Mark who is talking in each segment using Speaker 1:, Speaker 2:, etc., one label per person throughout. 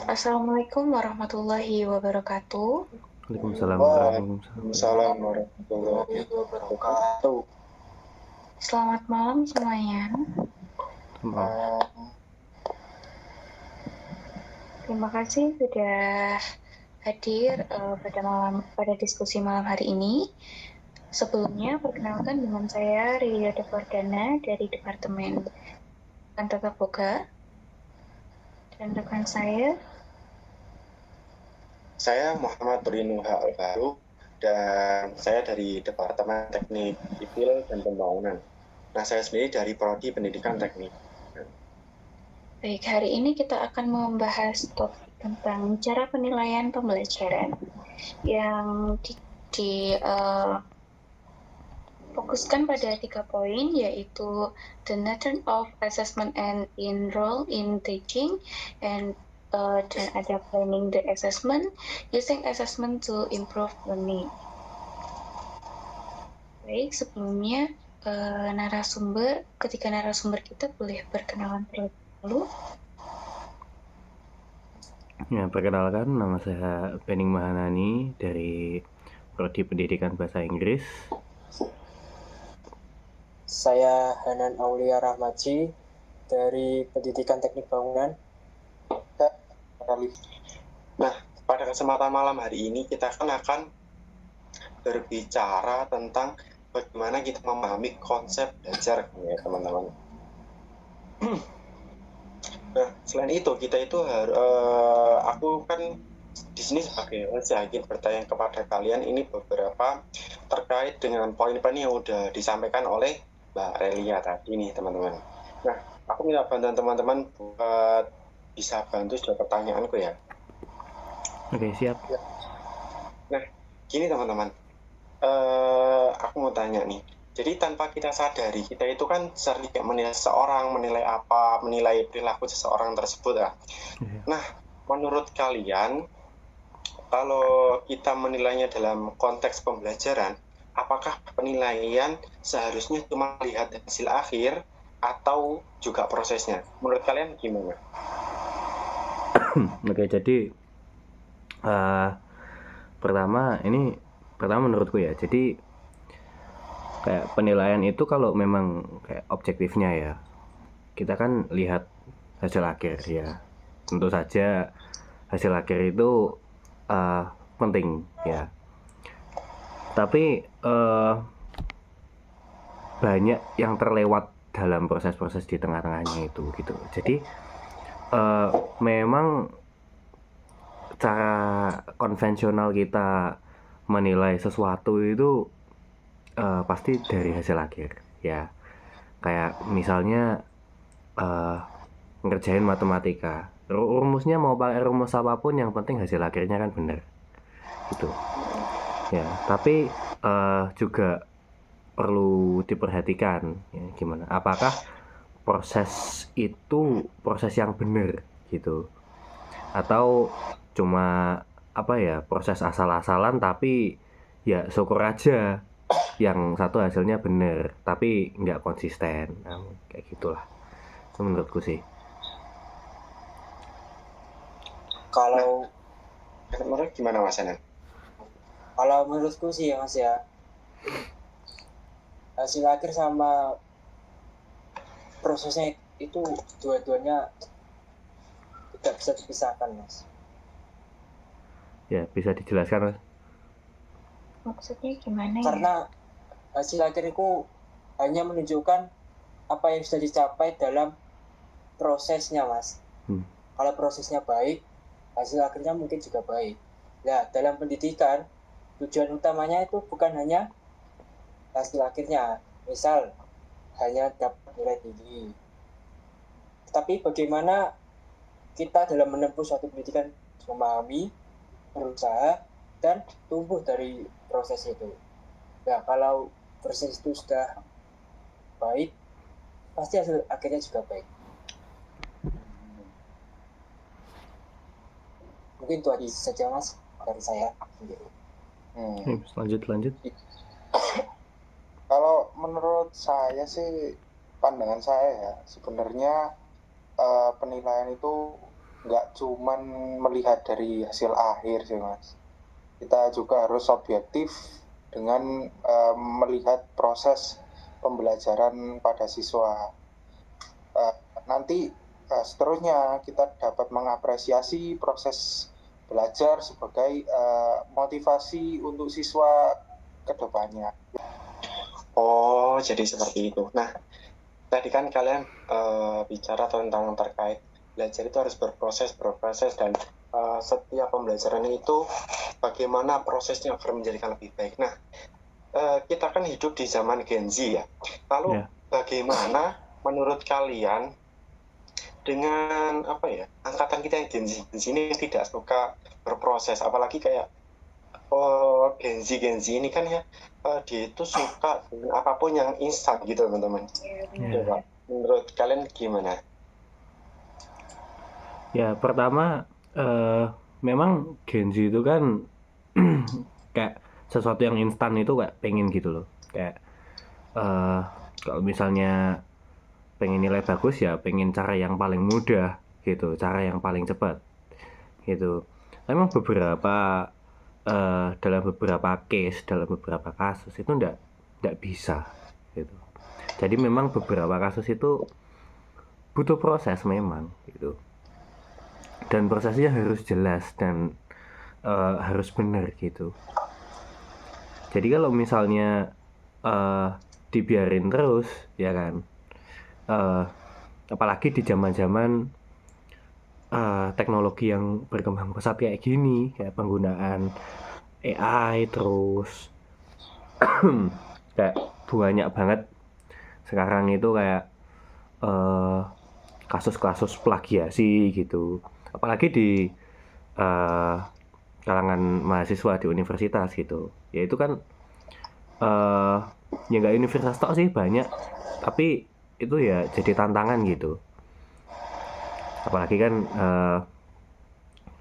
Speaker 1: Assalamualaikum warahmatullahi wabarakatuh.
Speaker 2: Waalaikumsalam warahmatullahi
Speaker 3: Waalaikumsalam warahmatullahi wabarakatuh.
Speaker 1: Selamat malam semuanya.
Speaker 2: wabarakatuh.
Speaker 1: Terima kasih sudah hadir pada diskusi malam hari ini. Sebelumnya, perkenalkan dengan saya Ria Devardana dari Departemen Tata Boga dan rekan
Speaker 3: Saya Muhammad Rinuha Al-Faruq dan saya dari Departemen Teknik Sipil dan Pembangunan. Nah, saya sendiri dari Prodi Pendidikan Teknik.
Speaker 1: Baik, hari ini kita akan membahas topik tentang cara penilaian pembelajaran yang fokuskan pada 3 poin, yaitu the nature of assessment and in role in teaching, and dan ada planning the assessment, using assessment to improve learning. Baik, sebelumnya ketiga narasumber kita boleh berkenalan terlebih dahulu.
Speaker 2: Ya, perkenalkan, nama saya Bening Mahanani dari Prodi Pendidikan Bahasa Inggris.
Speaker 4: Saya Hanan Aulia Rahmaji dari Pendidikan Teknik Bangunan.
Speaker 3: Nah, pada kesempatan malam hari ini kita akan berbicara tentang bagaimana kita memahami konsep belajar, ya teman-teman. Nah, selain itu aku kan di sini sebagai host ingin bertanya kepada kalian ini beberapa terkait dengan poin-poin yang udah disampaikan oleh Mbak Relia tadi nih teman-teman. Nah, aku minta bantuan teman-teman buat bisa bantu jawab pertanyaanku ya.
Speaker 2: Oke, siap.
Speaker 3: Nah, gini teman-teman, aku mau tanya nih. Jadi tanpa kita sadari, kita itu kan sering menilai seseorang, menilai perilaku seseorang tersebut ya. Nah, menurut kalian, kalau kita menilainya dalam konteks pembelajaran, apakah penilaian seharusnya cuma lihat hasil akhir atau juga prosesnya? Menurut kalian gimana?
Speaker 2: Oke, jadi pertama menurutku ya, jadi kayak penilaian itu kalau memang kayak objektifnya ya, kita kan lihat hasil akhir ya. Tentu saja hasil akhir itu penting ya. Tapi banyak yang terlewat dalam proses-proses di tengah-tengahnya itu gitu. Jadi memang cara konvensional kita menilai sesuatu itu pasti dari hasil akhir ya. Kayak misalnya ngerjain matematika, rumusnya mau pakai rumus apapun yang penting hasil akhirnya kan benar gitu ya. Tapi juga perlu diperhatikan ya, gimana apakah proses itu proses yang benar gitu, atau cuma proses asal-asalan tapi ya syukur aja yang satu hasilnya benar tapi nggak konsisten. Nah, kayak gitulah itu menurutku sih.
Speaker 4: Kalau
Speaker 3: menurut gimana Mas Anan?
Speaker 4: Kalau menurutku sih ya Mas ya, hasil akhir sama prosesnya itu dua-duanya tidak bisa dipisahkan Mas.
Speaker 2: Ya, bisa dijelaskan Mas?
Speaker 1: Maksudnya gimana ya?
Speaker 4: Karena hasil akhir itu hanya menunjukkan apa yang sudah dicapai dalam prosesnya Mas. Kalau prosesnya baik, hasil akhirnya mungkin juga baik. Nah, dalam pendidikan tujuan utamanya itu bukan hanya hasil akhirnya, misal hanya dapat nilai tinggi, tapi bagaimana kita dalam menempuh suatu pendidikan memahami, berusaha, dan tumbuh dari proses itu. Nah, kalau proses itu sudah baik, pasti hasil akhirnya juga baik. Mungkin itu aja saja Mas dari saya sendiri.
Speaker 2: Lanjut.
Speaker 5: Kalau menurut saya sih, pandangan saya ya, sebenarnya penilaian itu nggak cuman melihat dari hasil akhir sih Mas. Kita juga harus objektif dengan melihat proses pembelajaran pada siswa. Nanti seterusnya kita dapat mengapresiasi proses belajar sebagai motivasi untuk siswa ke depannya.
Speaker 3: Oh, jadi seperti itu. Nah, tadi kan kalian bicara tentang terkait belajar itu harus berproses dan setiap pembelajaran itu bagaimana prosesnya agar menjadikan lebih baik. Nah, kita kan hidup di zaman Gen Z ya. Lalu bagaimana menurut kalian dengan angkatan kita yang Gen Z ini tidak suka berproses, apalagi kayak Gen Z ini kan ya dia itu suka dengan apapun yang instan gitu teman-teman. Coba menurut kalian gimana?
Speaker 2: Ya pertama memang Gen Z itu kan kayak sesuatu yang instan itu kayak pengen gitu loh, kayak kalau misalnya pengen nilai bagus ya pengen cara yang paling mudah gitu, cara yang paling cepat gitu. Memang beberapa dalam beberapa case, dalam beberapa kasus itu nggak bisa gitu. Jadi memang beberapa kasus itu butuh proses memang gitu, dan prosesnya harus jelas dan harus benar gitu. Jadi kalau misalnya dibiarin terus ya kan, apalagi di zaman-zaman teknologi yang berkembang pesat kayak gini, kayak penggunaan AI terus kayak banyak banget sekarang itu kayak kasus-kasus plagiasi gitu, apalagi di kalangan mahasiswa di universitas gitu. Ya itu kan ya nggak universitas tok sih, banyak, tapi itu ya jadi tantangan gitu. Apalagi kan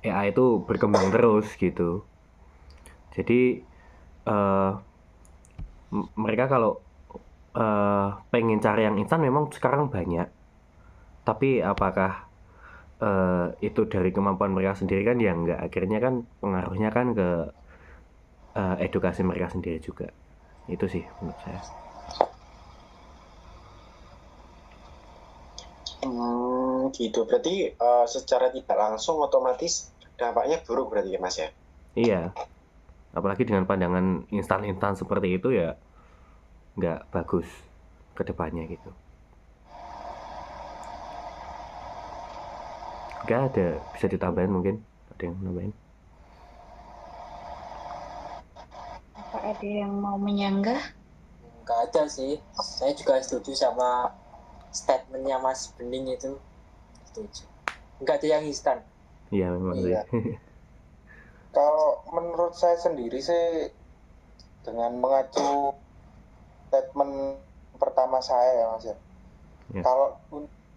Speaker 2: AI itu berkembang terus gitu. Jadi mereka kalau pengen cari yang instan memang sekarang banyak, tapi apakah itu dari kemampuan mereka sendiri kan ya enggak, akhirnya kan pengaruhnya kan ke edukasi mereka sendiri juga. Itu sih menurut saya.
Speaker 3: Gitu. Berarti secara tidak langsung otomatis dampaknya buruk berarti ya Mas ya?
Speaker 2: Iya. Apalagi dengan pandangan instan-instan seperti itu ya nggak bagus ke depannya gitu. Nggak ada, bisa ditambahin mungkin? Ada yang nambahin?
Speaker 1: Apa ada yang mau menyanggah?
Speaker 4: Nggak ada sih. Saya juga setuju sama statementnya Mas Bening itu. Setuju. Nggak ada yang instan.
Speaker 2: Iya memang sih.
Speaker 5: Iya. Kalau menurut saya sendiri sih, dengan mengacu statement pertama saya ya Mas ya.
Speaker 2: Ya.
Speaker 5: Kalau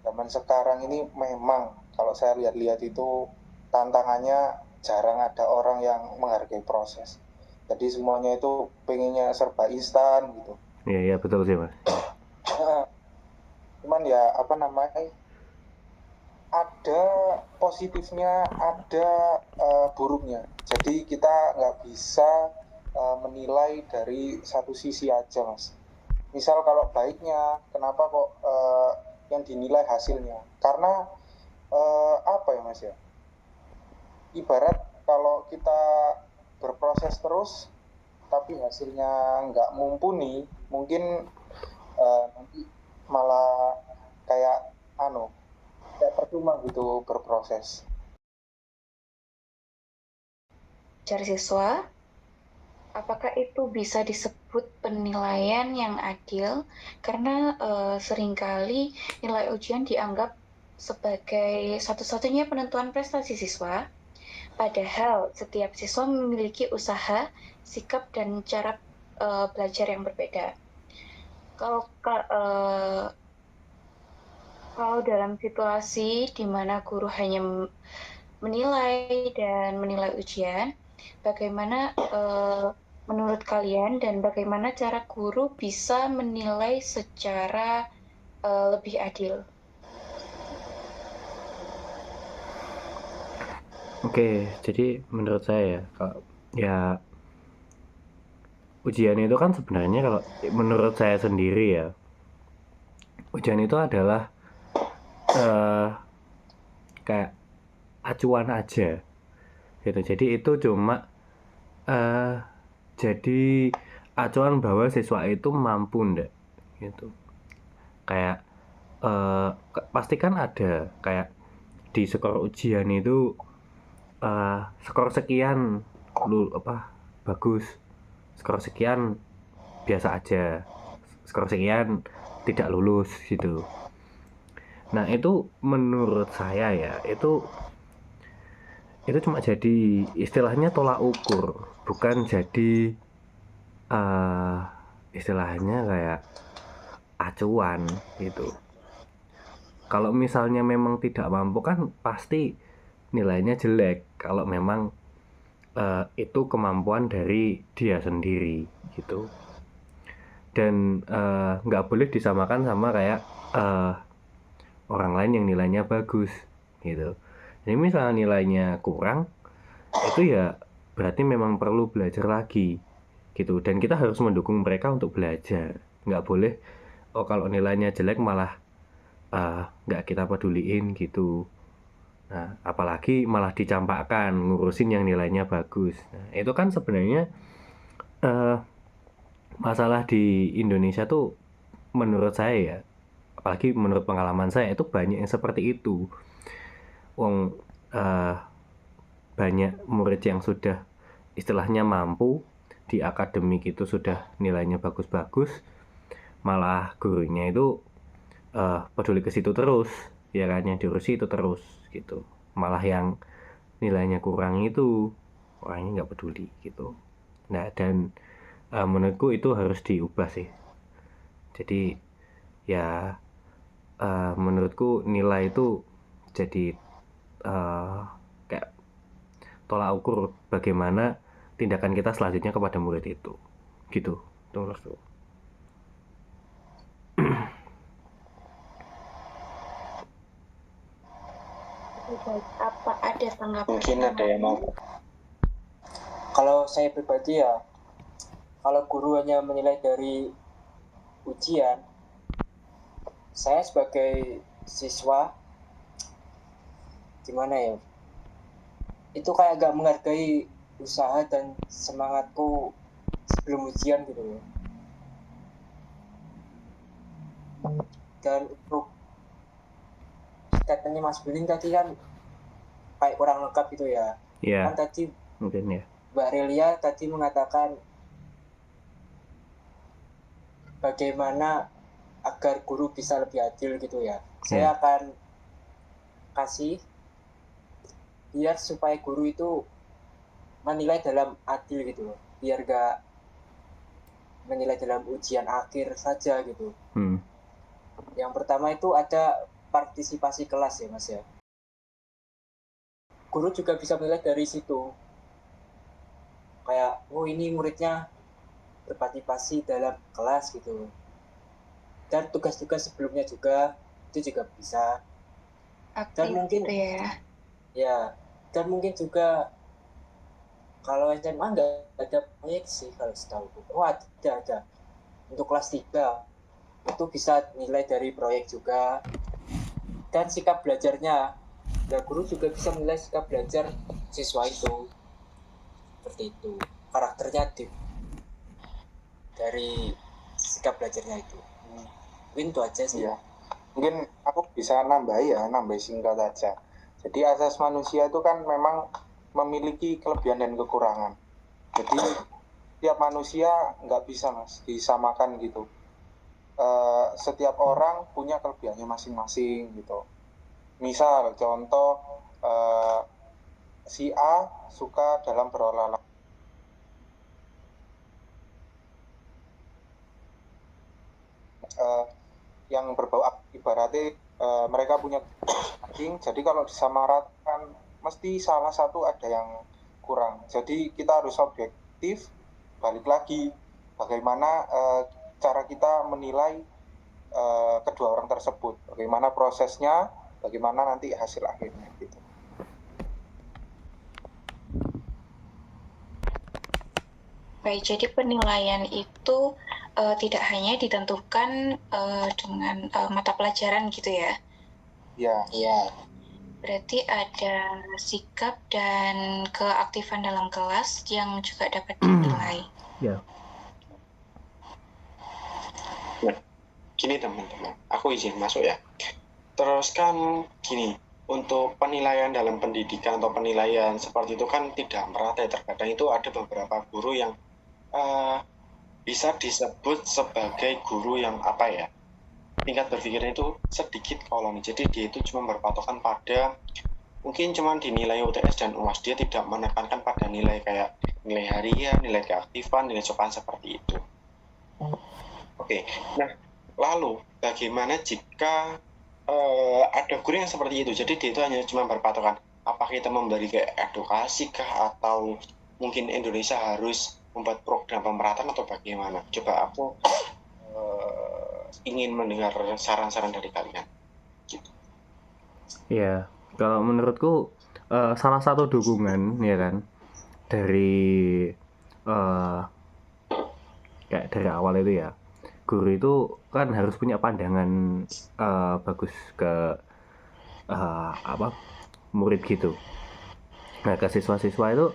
Speaker 5: zaman sekarang ini memang kalau saya lihat-lihat itu tantangannya jarang ada orang yang menghargai proses. Jadi semuanya itu pengennya serba instan gitu.
Speaker 2: Iya betul sih Mas.
Speaker 5: Cuman ya ada positifnya, ada buruknya. Jadi kita nggak bisa menilai dari satu sisi aja Mas. Misal kalau baiknya, kenapa kok yang dinilai hasilnya? Karena apa ya Mas ya? Ibarat kalau kita berproses terus, tapi hasilnya nggak mumpuni, mungkin nanti malah kayak percuma gitu berproses.
Speaker 1: Cari siswa, apakah itu bisa disebut penilaian yang adil? Karena seringkali nilai ujian dianggap sebagai satu-satunya penentuan prestasi siswa, padahal setiap siswa memiliki usaha, sikap, dan cara belajar yang berbeda. Kalau dalam situasi di mana guru hanya menilai dan menilai ujian, bagaimana menurut kalian dan bagaimana cara guru bisa menilai secara lebih adil?
Speaker 2: Oke, jadi menurut saya ya ujian itu kan sebenarnya kalau menurut saya sendiri ya, ujian itu adalah kayak acuan aja gitu. Jadi itu cuma jadi acuan bahwa siswa itu mampu ndak gitu. Kayak pasti kan ada kayak di skor ujian itu skor sekian bagus, skor sekian biasa aja, skor sekian tidak lulus gitu. Nah itu menurut saya ya itu cuma jadi istilahnya tolak ukur, bukan jadi istilahnya kayak acuan gitu. Kalau misalnya memang tidak mampu kan pasti nilainya jelek kalau memang itu kemampuan dari dia sendiri gitu. Dan nggak boleh disamakan sama kayak orang lain yang nilainya bagus gitu. Jadi misalnya nilainya kurang, itu ya berarti memang perlu belajar lagi gitu. Dan kita harus mendukung mereka untuk belajar. Nggak boleh kalau nilainya jelek malah nggak kita peduliin gitu. Nah, apalagi malah dicampakkan ngurusin yang nilainya bagus. Nah, itu kan sebenarnya masalah di Indonesia tuh menurut saya ya, apalagi menurut pengalaman saya itu banyak yang seperti itu. Wong banyak murid yang sudah istilahnya mampu di akademik itu sudah nilainya bagus-bagus, malah gurunya itu peduli ke situ terus, ya kan, yang diurusi itu terus gitu. Malah yang nilainya kurang itu orangnya nggak peduli gitu. Nah dan menurutku itu harus diubah sih. Jadi ya menurutku nilai itu jadi kayak tolak ukur bagaimana tindakan kita selanjutnya kepada murid itu gitu. Itu menurutku.
Speaker 1: Apa ada tanggapan?
Speaker 3: Mungkin ada yang mau.
Speaker 4: Kalau saya pribadi ya, kalau guru hanya menilai dari ujian, saya sebagai siswa gimana ya, itu kayak gak menghargai usaha dan semangatku sebelum ujian gitu ya. Dan untuk katanya Mas Bilin tadi kan kayak kurang lengkap gitu ya.
Speaker 2: Ya.
Speaker 4: Kan tadi
Speaker 2: Mungkin ya.
Speaker 4: Mbak Relia tadi mengatakan bagaimana agar guru bisa lebih adil gitu ya. Saya akan kasih biar supaya guru itu menilai dalam adil gitu loh, biar gak menilai dalam ujian akhir saja gitu. Yang pertama itu ada partisipasi kelas ya Mas ya. Guru juga bisa menilai dari situ, kayak oh ini muridnya berpartisipasi dalam kelas gitu. Dan tugas-tugas sebelumnya juga itu juga bisa. Dan mungkin
Speaker 1: gitu ya.
Speaker 4: Ya, dan mungkin juga kalau SMA nggak ada proyek sih kalau setahu. Oh ada. Untuk kelas 3 itu bisa nilai dari proyek juga. Dan sikap belajarnya, dan guru juga bisa menilai sikap belajar siswa itu. Seperti itu. Karakternya dari sikap belajarnya itu. Mungkin itu aja sih.
Speaker 5: Ya. Mungkin aku bisa nambah singkat aja. Jadi asas manusia itu kan memang memiliki kelebihan dan kekurangan. Jadi tiap manusia nggak bisa Mas disamakan gitu. Setiap orang punya kelebihannya masing-masing gitu. Misal contoh si A suka dalam berolahraga, yang berbau ibaratnya mereka punya masing. Jadi kalau disamaratakan mesti salah satu ada yang kurang. Jadi kita harus objektif. Balik lagi bagaimana cara kita menilai kedua orang tersebut, bagaimana prosesnya, bagaimana nanti hasil akhirnya gitu.
Speaker 1: Baik, jadi penilaian itu tidak hanya ditentukan dengan mata pelajaran gitu ya?
Speaker 5: Iya.
Speaker 1: Berarti ada sikap dan keaktifan dalam kelas yang juga dapat dinilai.
Speaker 2: Ya.
Speaker 3: Nah, gini teman-teman, aku izin masuk ya. Terus kan gini, untuk penilaian dalam pendidikan atau penilaian seperti itu kan tidak merata ya. Terkadang itu ada beberapa guru yang bisa disebut sebagai guru yang apa ya, tingkat berpikirnya itu sedikit koloni. Jadi dia itu cuma berpatokan pada mungkin cuma dinilai UTS dan UAS, dia tidak menekankan pada nilai kayak nilai harian, nilai keaktifan, nilai sopan seperti itu. Oke, nah lalu bagaimana jika ada guru yang seperti itu? Jadi dia itu hanya cuma berpatokan apakah kita memberi kayak edukasi kah, atau mungkin Indonesia harus membuat program pemerataan atau bagaimana? Coba aku ingin mendengar saran-saran dari kalian. Gitu.
Speaker 2: Ya, kalau menurutku salah satu dukungan ya kan dari kayak dari awal itu ya, guru itu kan harus punya pandangan bagus ke murid gitu. Nah, ke siswa-siswa itu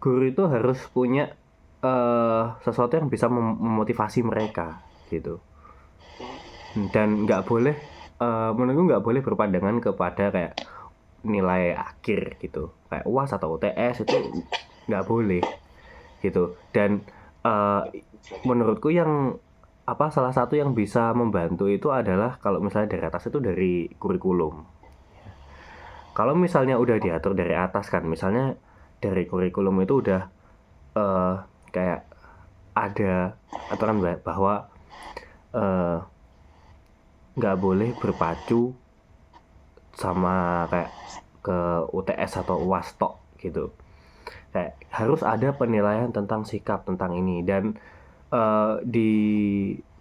Speaker 2: guru itu harus punya sesuatu yang bisa memotivasi mereka gitu. Dan nggak boleh menurutku nggak boleh berpandangan kepada kayak nilai akhir gitu, kayak UAS atau UTS itu nggak boleh gitu. Dan menurutku yang salah satu yang bisa membantu itu adalah kalau misalnya dari atas itu dari kurikulum. Kalau misalnya udah diatur dari atas kan, misalnya dari kurikulum itu udah kayak ada aturan bahwa nggak boleh berpacu sama kayak ke UTS atau UAS tok gitu. Kayak harus ada penilaian tentang sikap tentang ini, dan di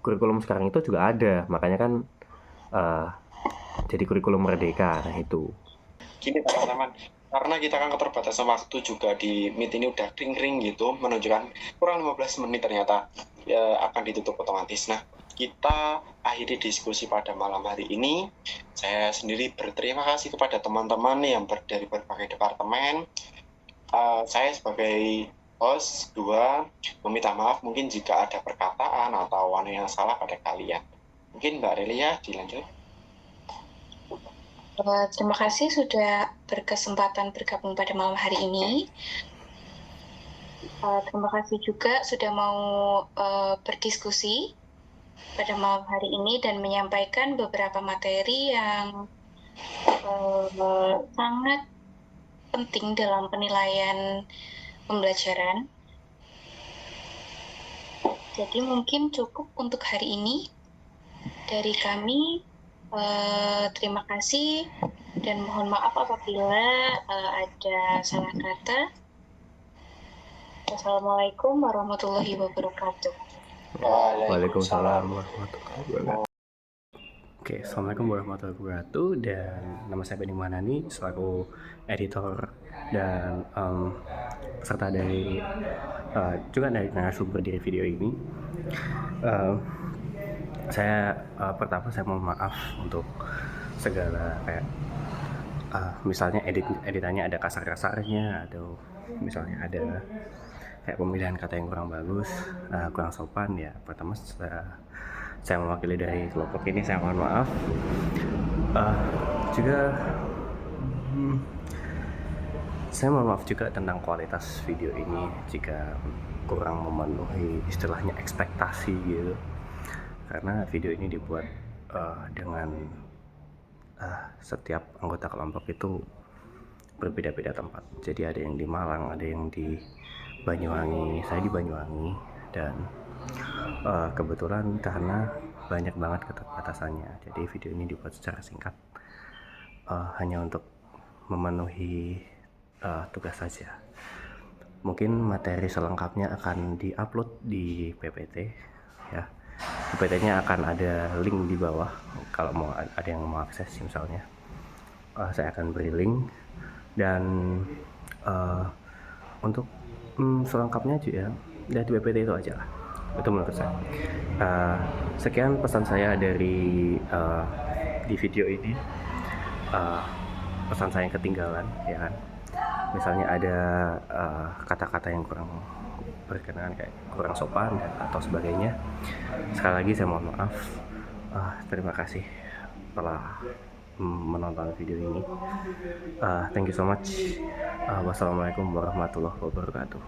Speaker 2: kurikulum sekarang itu juga ada, makanya kan jadi kurikulum merdeka. Nah itu.
Speaker 3: Gini teman-teman, karena kita kan keterbatasan waktu juga di Meet ini udah ring-ring gitu, menunjukkan kurang 15 menit ternyata ya akan ditutup otomatis. Nah, kita akhiri diskusi pada malam hari ini. Saya sendiri berterima kasih kepada teman-teman yang dari berbagai departemen. Saya sebagai host dua meminta maaf mungkin jika ada perkataan atau yang salah pada kalian. Mungkin Mbak Relia dilanjut.
Speaker 1: Terima kasih sudah berkesempatan bergabung pada malam hari ini. Terima kasih juga sudah mau berdiskusi pada malam hari ini dan menyampaikan beberapa materi yang sangat penting dalam penilaian pembelajaran. Jadi mungkin cukup untuk hari ini dari kami. Terima kasih dan mohon maaf apabila ada salah kata. Wassalamualaikum warahmatullahi wabarakatuh.
Speaker 2: Waalaikumsalam warahmatullahi wabarakatuh. Oke, assalamualaikum warahmatullahi wabarakatuh. Dan nama saya Benny Manani selaku editor dan peserta dari juga dari narasumber di video ini. Pertama saya mohon maaf untuk segala kayak misalnya editannya ada kasar-kasarnya, atau misalnya ada kayak pemilihan kata yang kurang bagus, kurang sopan ya. Pertama saya mewakili dari kelompok ini, saya mohon maaf. Juga saya mohon maaf juga tentang kualitas video ini jika kurang memenuhi istilahnya ekspektasi gitu, karena video ini dibuat dengan setiap anggota kelompok itu berbeda-beda tempat. Jadi ada yang di Malang, ada yang di Banyuwangi, saya di Banyuwangi, dan kebetulan karena banyak banget keterbatasannya, jadi video ini dibuat secara singkat, hanya untuk memenuhi tugas saja. Mungkin materi selengkapnya akan diupload di PPT ya. PPT-nya akan ada link di bawah kalau mau ada yang mau akses misalnya. Saya akan beri link, dan untuk selengkapnya juga dari PPT itu aja lah. Itu menurut saya. Sekian pesan saya dari di video ini. Pesan saya yang ketinggalan, ya kan. Misalnya ada kata-kata yang kurang berkenan, kayak kurang sopan atau sebagainya. Sekali lagi saya mohon maaf. Terima kasih telah menonton video ini. Thank you so much. Wassalamualaikum warahmatullahi wabarakatuh.